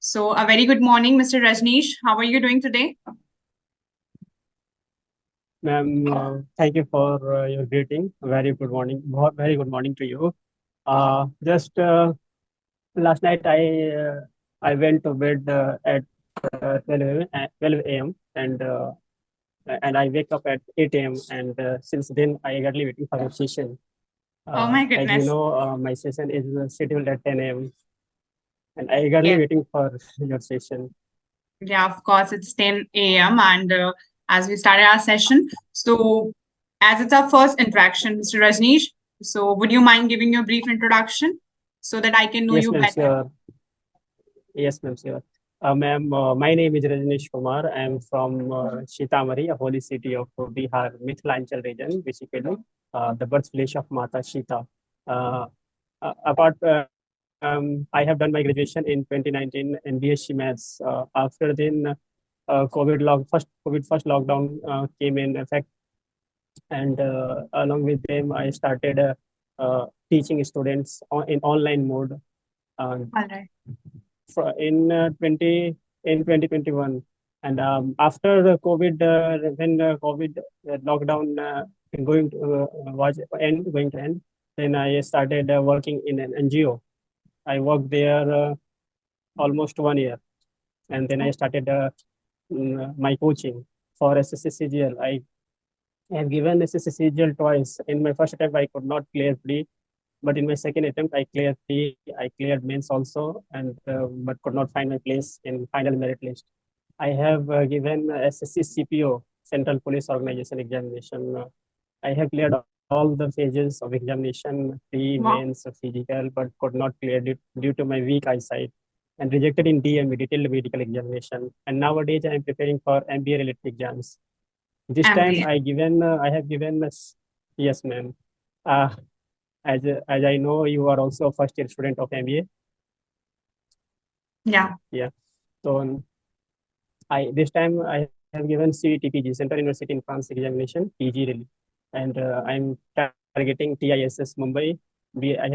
So, a very good morning, Mr. Rajneesh. How are you doing today? Ma'am, thank you for your greeting. Very good morning. Very good morning to you. Just last night, I went to bed at 12 a.m. and I wake up at 8 a.m. And since then, I eagerly waiting for your session. Oh my As you goodness. know, my session is scheduled at 10 a.m. and I eagerly Yes. waiting for your session. Yeah, of course, it's 10 a.m. and as we started our session. So, as it's our first interaction, Mr. Rajneesh, so would you mind giving your brief introduction so that I can know Yes, you ma'am, better? sure. Yes, ma'am, sure. Ma'am, my name is Rajneesh Kumar. I am from Sitamarhi, a holy city of Bihar, Mithilanchal region, basically, the birthplace of Mata Sita. Uh, Apart, I have done my graduation in 2019 in BSc Maths. After then, COVID first lockdown came in effect, and along with them, I started teaching students in online mode. Uh, All right. in 2021, and after the COVID, when COVID lockdown going to, was end going to end, then I started working in an NGO. I worked there almost 1 year, and then I started my coaching for SSC. I have given SSC twice. In my first attempt, I could not clear pre, but in my second attempt, I cleared three. I cleared mains also, and but could not find my place in final merit list. I have given SSC CPO, Central Police Organization examination. I have cleared all the phases of examination, pre, Wow. mains, physical, but could not clear it due to my weak eyesight and rejected in DME, detailed medical examination. And nowadays, I am preparing for MBA related exams. This time, MBA. I have given, yes, ma'am. Uh, as I know, you are also a first year student of MBA. Yeah. Yeah. So I this time I have given CETPG, Central University in France examination, PG really, and I'm targeting TISS Mumbai. I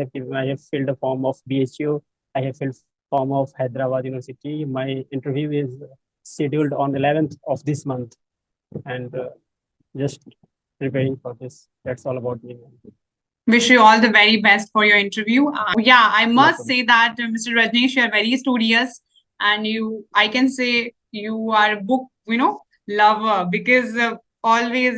have filled a form of BHU. I have filled form of Hyderabad University. My interview is scheduled on 11th of this month, and just preparing for this. That's all about me. Wish you all the very best for your interview. Yeah, I No must problem. say that Mr. Rajneesh, you are very studious, and I can say you are a book, lover because always,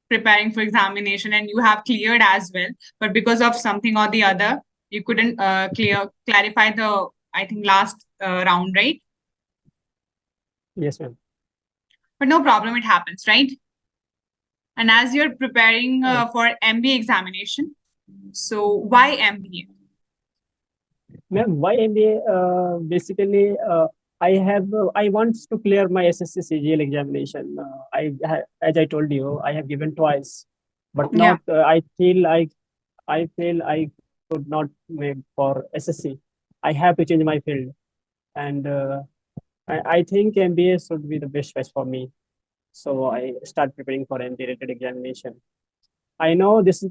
preparing for examination, and you have cleared as well. But because of something or the other, you couldn't clarify the, I think, last round, right? Yes, ma'am. But no problem, it happens, right? And as you're preparing Uh, for MBA examination, so why MBA? Ma'am, why MBA? Basically, I want to clear my SSC CGL examination. As I told you, I have given twice, but Yeah. not. I feel I could not make for SSC. I have to change my field, and I think MBA should be the best choice for me. So I start preparing for MBA related examination. I know this is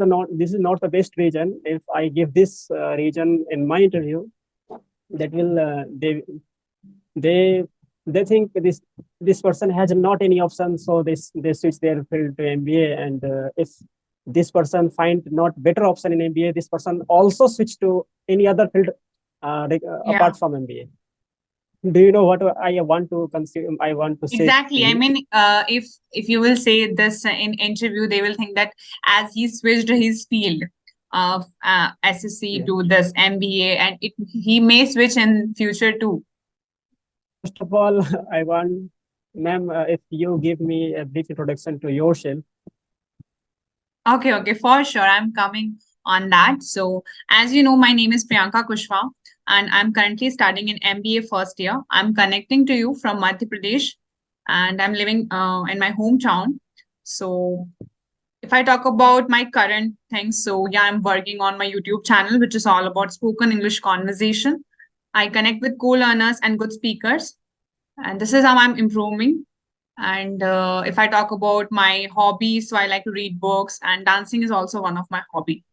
not the best region. If I give this region in my interview, that will they they think this person has not any option, so they switch their field to MBA. And if this person find not better option in MBA, this person also switch to any other field Yeah. apart from MBA. Do you know what I want to consume? I want to say to Exactly. I you. mean, if you will say this in interview, they will think that as he switched his field of SSC Yeah. to this MBA, and he may switch in future too. First of all, I want, ma'am, if you give me a brief introduction to yourself. Okay, okay, for sure. I'm coming on that. So, as you know, my name is Priyanka Kushwa, and I'm currently studying in MBA first year. I'm connecting to you from Madhya Pradesh, and I'm living in my hometown. So, if I talk about my current things, so yeah, I'm working on my YouTube channel, which is all about spoken English conversation. I connect with co-learners and good speakers, and this is how I'm improving. And if I talk about my hobbies, so I like to read books, and dancing is also one of my hobby.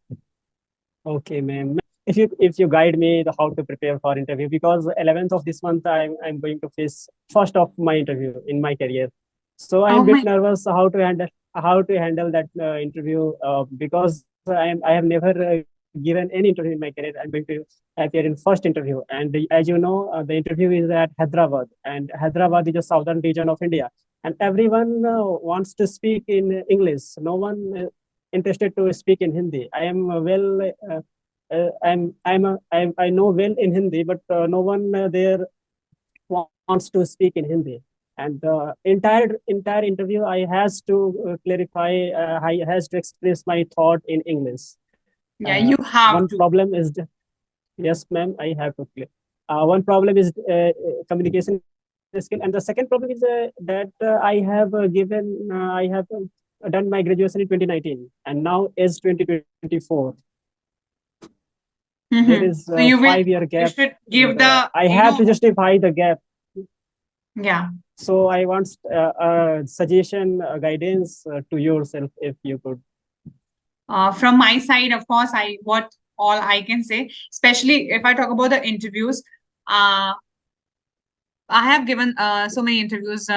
Okay, ma'am. if you guide me the how to prepare for interview, because 11th of this month I'm going to face first of my interview in my career. So I Oh am a bit my, nervous how to handle that interview, because I have never given any interview in my career. I'm going to appear in first interview, and as you know, the interview is at Hyderabad, and Hyderabad is a southern region of India, and everyone wants to speak in English. No one interested to speak in Hindi. I am I know well in Hindi, but no one there wants to speak in Hindi. And entire interview, I has to clarify, I has to express my thought in English. yeah, you have One to. problem is, yes, ma'am, I have to clear. One problem is communication skill, and the second problem is that I have done my graduation in 2019, and now is 2024. There Hmm. is So a you will, 5 year you gap, should and give the, I have to justify the gap. yeah. So I want a suggestion, guidance to yourself, if you could. From my side, of course, what all I can say, especially if I talk about the interviews, uh, I have given so many interviews,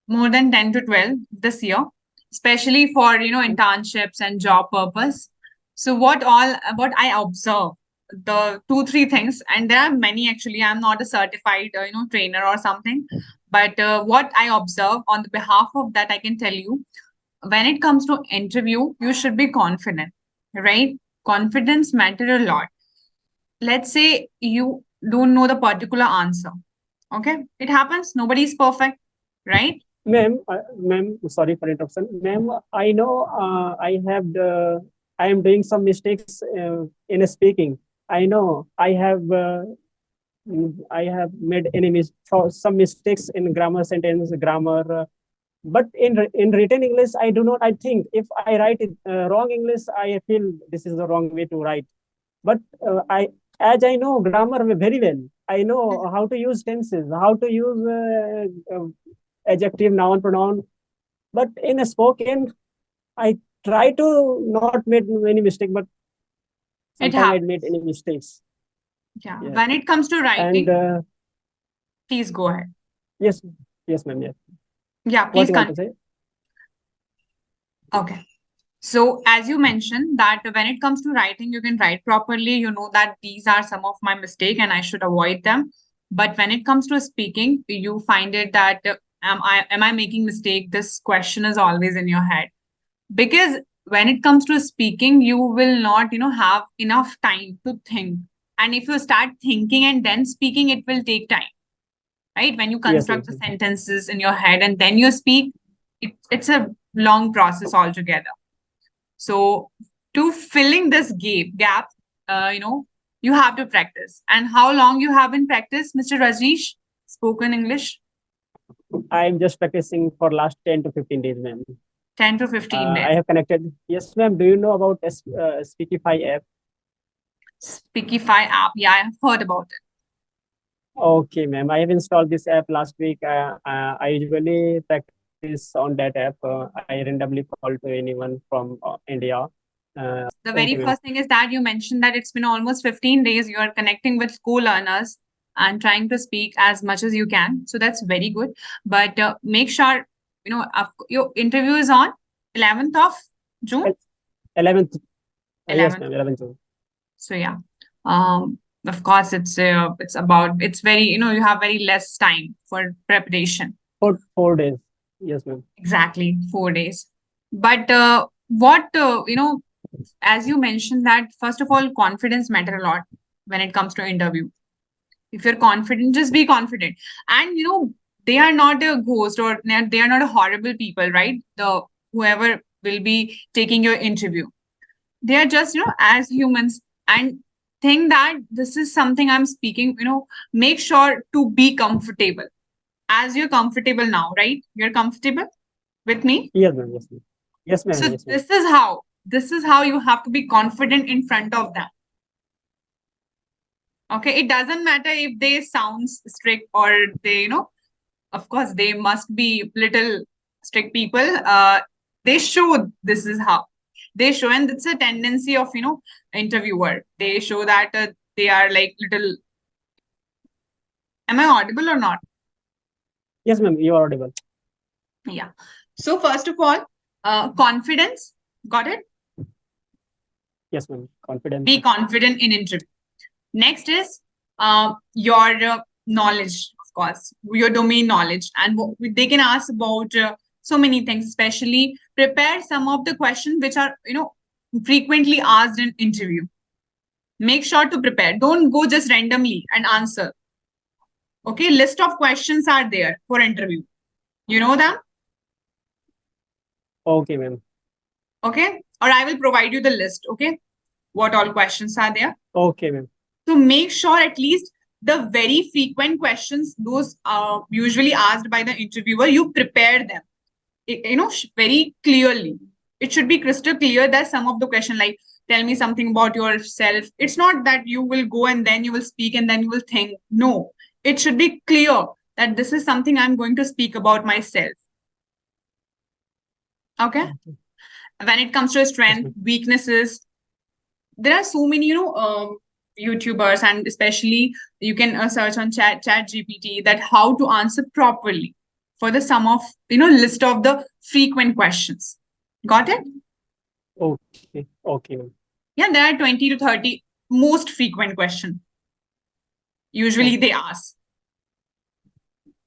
more than 10 to 12 this year, especially for internships and job purpose. So what I observe, the two three things, and there are many actually. I'm not a certified trainer or something, but what I observe on the behalf of that, I can tell you, when it comes to interview, you should be confident, right? Confidence matter a lot. Let's say you don't know the particular answer. Okay, it happens. Nobody's perfect, right? Ma'am, sorry for interruption. Ma'am, I know I am doing some mistakes in speaking. I know I have made some mistakes in grammar, sentence, grammar. But in written English, I do not. I think if I write it wrong English, I feel this is the wrong way to write. But as I know grammar very well, I know how to use tenses, how to use adjective, noun, pronoun. But in a spoken, I try to not make many mistakes, but It sometimes I made happens. any mistakes. Yeah. Yeah, When it comes to and writing, please go ahead. yes, yes, ma'am. Yes, Yeah, what please you want to continue. say? Okay. So, as you mentioned, that when it comes to writing, you can write properly. You know that these are some of my mistake and I should avoid them. But when it comes to speaking, you find it that am I making mistake? This question is always in your head, because when it comes to speaking, you will not have enough time to think. And if you start thinking and then speaking, it will take time, right? When you Yes, construct yes, the yes. sentences in your head and then you speak, it's a long process altogether. So to filling this gap, you have to practice. And how long you have been practice, Mr. Rajesh, spoken English? I'm just practicing for last 10 to 15 days, ma'am. 10 to 15 I days. have connected. Yes, ma'am. Do you know about Speakify app? Speakify app. Yeah, I have heard about it. Okay, ma'am. I have installed this app last week. I usually practice on that app. I randomly call to anyone from India. The Thank very you, ma'am. first thing is that you mentioned that it's been almost 15 days. You are connecting with co-learners and trying to speak as much as you can. So that's very good. But make sure, your interview is on 11th of June. 11th. Yes, 11th. ma'am. 11th June. So yeah, of course it's about, it's very, you have very less time for preparation. 4 days. Yes, ma'am. Exactly, 4 days. But what as you mentioned that first of all, confidence matter a lot when it comes to interview. If you're confident, just be confident. And they are not a ghost, or they are not a horrible people, right? The whoever will be taking your interview, they are just as humans. And think that this is something I'm speaking, make sure to be comfortable, as you're comfortable now, right? You're comfortable with me. Yes, ma'am. Yes, ma'am. Yes, ma'am. So Yes, ma'am. this is how you have to be confident in front of them. Okay, it doesn't matter if they sound strict, or they of course they must be little strict people. They show this is how They show, and it's a tendency of, interviewer. They show that they are like little. Am I audible or not? Yes, ma'am, you are audible. Yeah. So first of all, confidence. Got it? Yes, ma'am, confidence. Be confident in interview. Next is your knowledge, of course, your domain knowledge. And they can ask about so many things, especially prepare some of the questions which are, frequently asked in interview. Make sure to prepare. Don't go just randomly and answer. Okay, list of questions are there for interview. You know them? Okay, ma'am. Okay. Or I will provide you the list. Okay. What all questions are there? Okay, ma'am. So make sure at least the very frequent questions, those are usually asked by the interviewer, you prepare them, very clearly. It should be crystal clear that some of the question, like, tell me something about yourself. It's not that you will go and then you will speak and then you will think. No, it should be clear that this is something I'm going to speak about myself. Okay. When it comes to strength, weaknesses, there are so many, YouTubers, and especially you can search on chat GPT that how to answer properly for the sum of, list of the frequent questions. Got it? Okay, okay, ma'am. Yeah, there are 20 to 30 most frequent question usually they ask.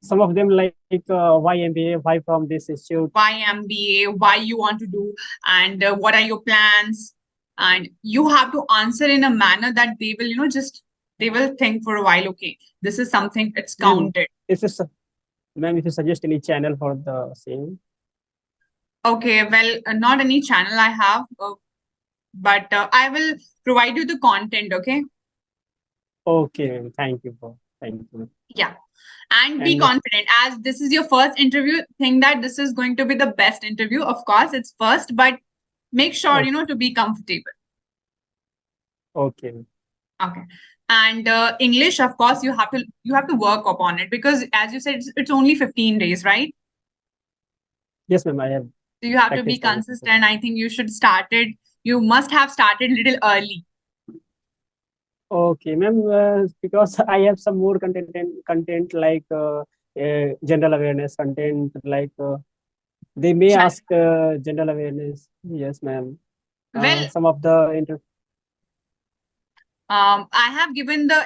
Some of them like why MBA, why from this institute? Why MBA? Why you want to do? And what are your plans? And you have to answer in a manner that they will, they will think for a while, okay, this is something, it's counted. If you, ma'am, if you suggest any channel for the same. Okay, well, not any channel I have, but I will provide you the content, okay? Okay, ma'am. Thank you. Thank you. Yeah. And be confident. As this is your first interview, think that this is going to be the best interview. Of course, it's first, but make sure, to be comfortable. Okay. Okay. And English, of course, you have to work upon it, because as you said, it's only 15 days, right? Yes, ma'am, I have. So you have to be consistent. I think you must have started little early. Okay, ma'am, because I have some more content like general awareness content, like they may ask general awareness. Yes, ma'am. Well, some of the I have given the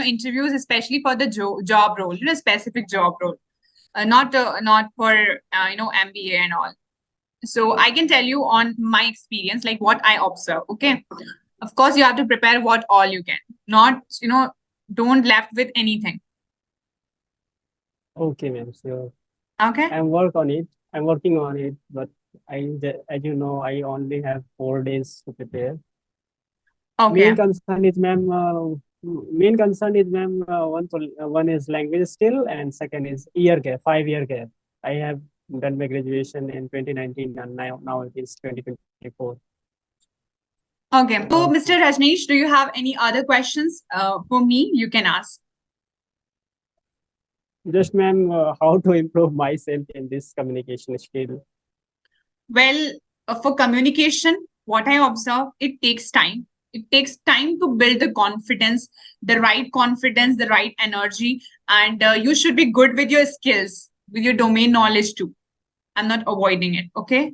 interviews, especially for the job role, specific job role, not for MBA and all. So I can tell you on my experience, like what I observe. Okay, of course you have to prepare what all you can. Not don't left with anything. Okay, ma'am. So okay, I'm working on it, but as you know, I only have 4 days to prepare. Okay. Main concern is, ma'am, one is language skill, and second is year gap, 5 year gap. I have done my graduation in 2019, and now it is 2024. Okay. So, Mr. Rajneesh, do you have any other questions for me? You can ask. Just, ma'am, how to improve myself in this communication skill? Well, for communication, what I observe, it takes time. It takes time to build the confidence, the right energy, and you should be good with your skills, with your domain knowledge too. I'm not avoiding it. Okay.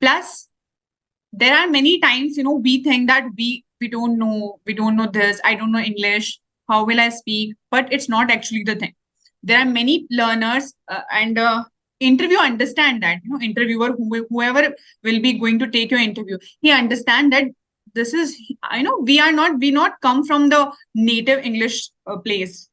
Plus, there are many times, we think that we don't know this. I don't know English. How will I speak? But it's not actually the thing. There are many learners and interview understand that, interviewer, whoever will be going to take your interview, he understand that this is, we not come from the native English place.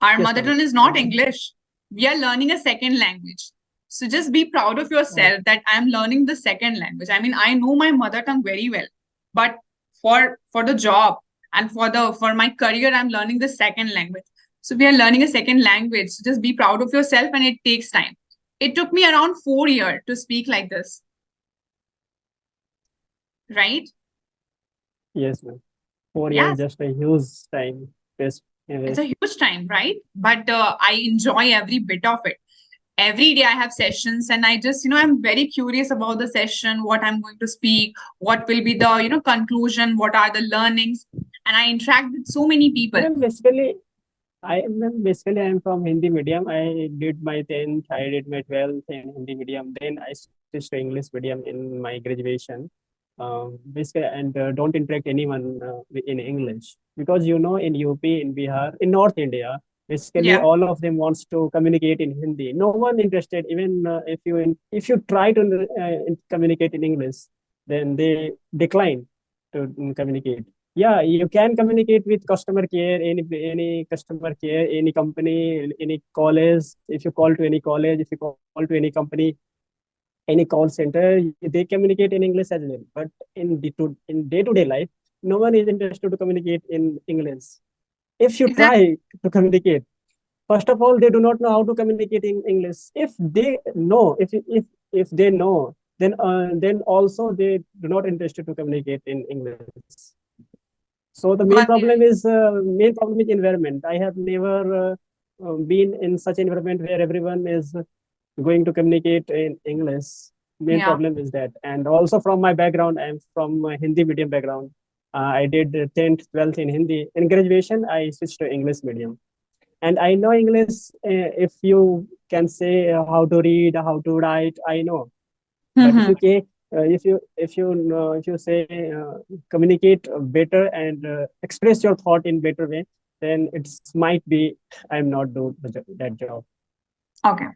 Our mother tongue is not English. We are learning a second language. So just be proud of yourself that I'm learning the second language. I mean, I know my mother tongue very well, but for the job and for my career, I'm learning the second language. So we are learning a second language. So just be proud of yourself, and it takes time. It took me around 4 years to speak like this. Right? Yes, ma'am. 4 years, just a huge time. It's a huge time, right? But I enjoy every bit of it. every day I have sessions, and I just, I'm very curious about the session, what I'm going to speak, what will be the, conclusion, what are the learnings. And I interact with so many people. Ma'am, basically I'm from Hindi medium. I did my 10th, I did my 12th in Hindi medium. Then I switched to English medium in my graduation. Basically, and don't interact anyone in English, because in UP, in Bihar, in North India, basically Yeah. all of them wants to communicate in Hindi. No one interested. Even if you try to communicate in English, then they decline to communicate. Yeah, you can communicate with customer care, any customer care, any company, any college. If you call to any college, if you call to any company, any call center, they communicate in English as well. But in day-to-day life, no one is interested to communicate in English. If you Exactly. try to communicate, first of all, they do not know how to communicate in English. If they know, if they know, then also they do not interested to communicate in English. So the Got the idea. main problem is environment. I have never been in such environment where everyone is going to communicate in English. Main Yeah. problem is that. And also from my background, I'm from a Hindi medium background. I did 10th, 12th in Hindi. In graduation, I switched to English medium. And I know English. If you can say how to read, how to write, I know. But if Hmm. you can, if you say communicate better and express your thought in better way, then it's might be I'm not do that job. Okay.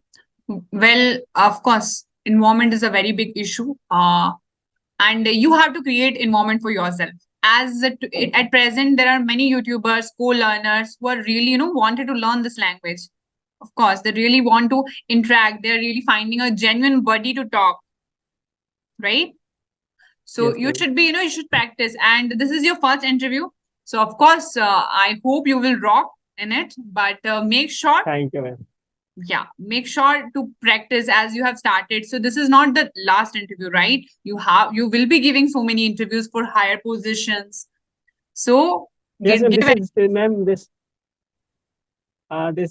Well, of course, environment is a very big issue. And you have to create environment for yourself. At present, there are many YouTubers, co-learners who are really, wanted to learn this language. Of course, they really want to interact. They're really finding a genuine buddy to talk, right? So Yes, you ma'am. should be, you should practice. And this is your first interview. So of course, I hope you will rock in it, but make sure, Thank you, ma'am. yeah, make sure to practice as you have started. So this is not the last interview, right? You will be giving so many interviews for higher positions. So Yes, ma'am. give This it. is ma'am. This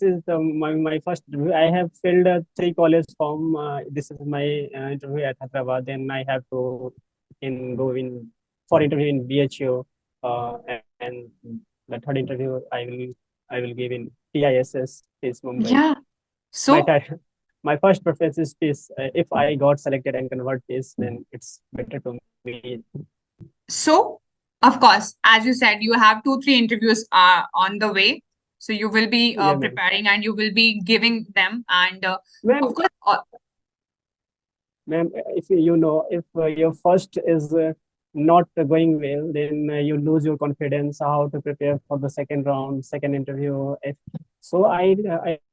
is my first interview. I have filled 3 college form. This is my interview at Hyderabad. Then I have to go in for interview in BHO, and the third interview I will give in TISS, is Mumbai. Yeah. My So ti- my first preference is this. If I got selected and convert this, then it's better to me. so of course, as you said, you have 2 3 interviews on the way. So you will be Yeah, ma'am. preparing and you will be giving them. And of Ma'am, course, Ma'am, if if your first is not going well, then you lose your confidence how to prepare for the second round, second interview. So I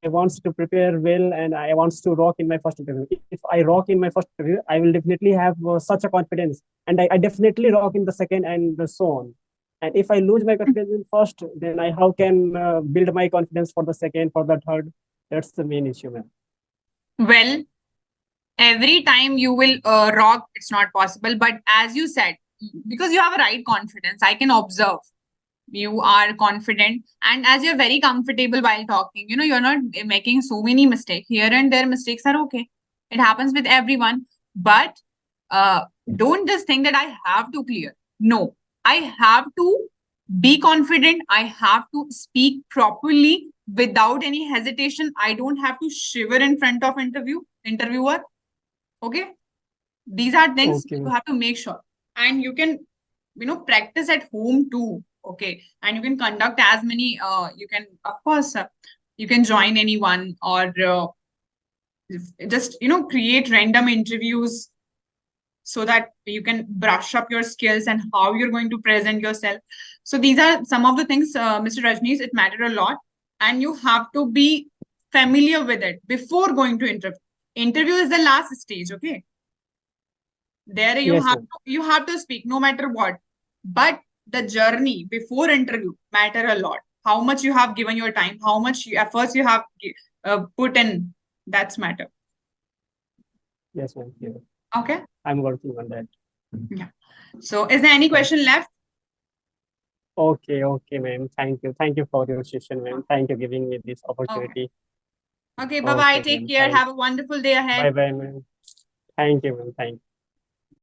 wants to prepare well, and I wants to rock in my first interview. If I rock in my first interview, I will definitely have such a confidence, and I definitely rock in the second, and so on. And if I lose my confidence in first, then I how can build my confidence for the second, for the third? That's the main issue, ma'am. well, every time you will rock, it's not possible. But as you said, because you have a right confidence, I can observe you are confident, and as you're very comfortable while talking, you're not making so many mistakes. Here and there mistakes are okay, it happens with everyone. But uh, don't just think that I have to clear. No, I have to be confident. I have to speak properly without any hesitation. I don't have to shiver in front of interviewer. Okay, these are things Okay, you ma'am. have to make sure. And you can, practice at home too. Okay, and you can conduct as many, you can, of course, you can join anyone, or just, create random interviews, so that you can brush up your skills and how you're going to present yourself. So these are some of the things, Mr. Rajneesh, it matter a lot. And you have to be familiar with it before going to interview is the last stage. Okay, there you Yes, have ma'am. to speak no matter what. But the journey before interview matter a lot. How much you have given your time, how much efforts you have put in, that's matter. Yes, ma'am. Yeah. Okay. I'm working on that. Yeah. So is there any Thank. question left? Okay, okay, ma'am. Thank you. Thank you for your session, ma'am. Thank you giving me this Okay. opportunity. Okay, bye bye. Okay, Take ma'am. care. Thank. Have a wonderful day ahead. Bye, bye, ma'am. Thank you, ma'am. Thank you.